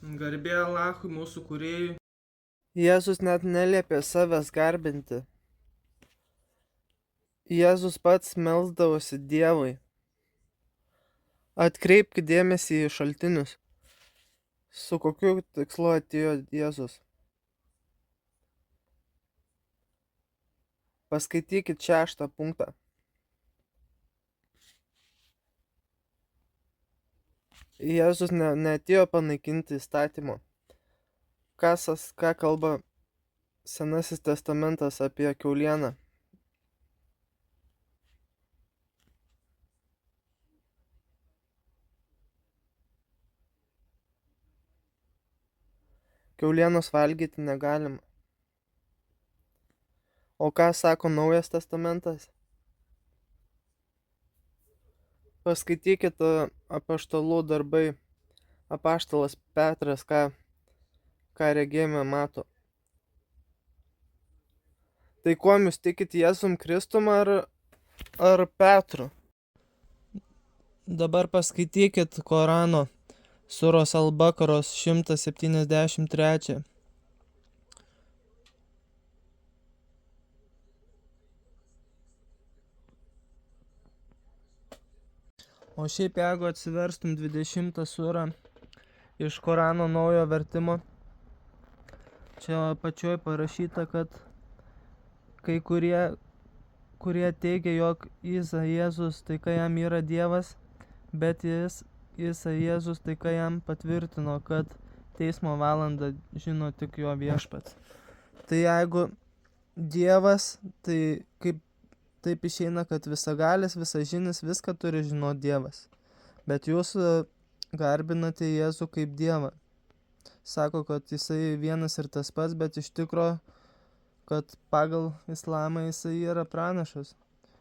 Garbė Alachui, mūsų kūrėjui. Jėzus net neliepė savęs garbinti. Jėzus pats melsdavosi Dievui. Atkreipk dėmesį į šaltinius. Su kokiu tikslu atėjo Jėzus? Paskaitykit 6 punktą. Jėzus neatėjo panaikinti įstatymo. Ką kalba Senasis testamentas apie kiaulieną? Kiaulienos valgyti negalima. O ką sako Naujas testamentas? Paskaitykit apaštalų darbai. Apaštalas Petras ką regėjime mato. Tai kuom jūs tikit, Jėzum Kristum ar Petru? Dabar paskaitykit Korano Suros Al-Bakaros 173. O šiaip jeigu atsiverstum 20 surą iš Korano naujo vertimo, čia apačioj parašyta, kad kai kurie teigia, jog Jėzus tai ką jam yra Dievas, bet Jėzus tai ką jam patvirtino, kad teismo valandą žino tik jo viešpats. Tai jeigu Dievas, tai taip išeina, kad visagalis, visažinis, viską turi žinoti Dievas. Bet jūs garbinate Jėzų kaip Dievą. Sako, kad jisai vienas ir tas pats, bet iš tikro, kad pagal islamą jisai yra pranašas.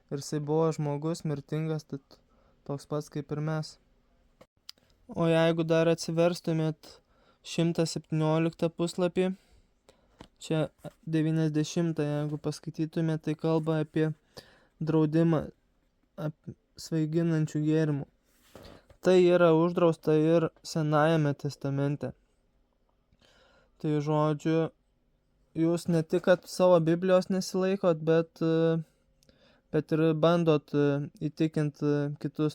Ir jisai buvo žmogus, mirtingas, tai toks pats kaip ir mes. O jeigu dar atsiverstumėt 117 puslapį, čia 90, jeigu paskaitytumėt, tai kalba apie draudimą svaiginančių gėrimų. Tai yra uždrausta ir Senajame testamente. Tai žodžiu, jūs ne tik kad savo Biblijos nesilaikot, bet ir bandot įtikinti kitus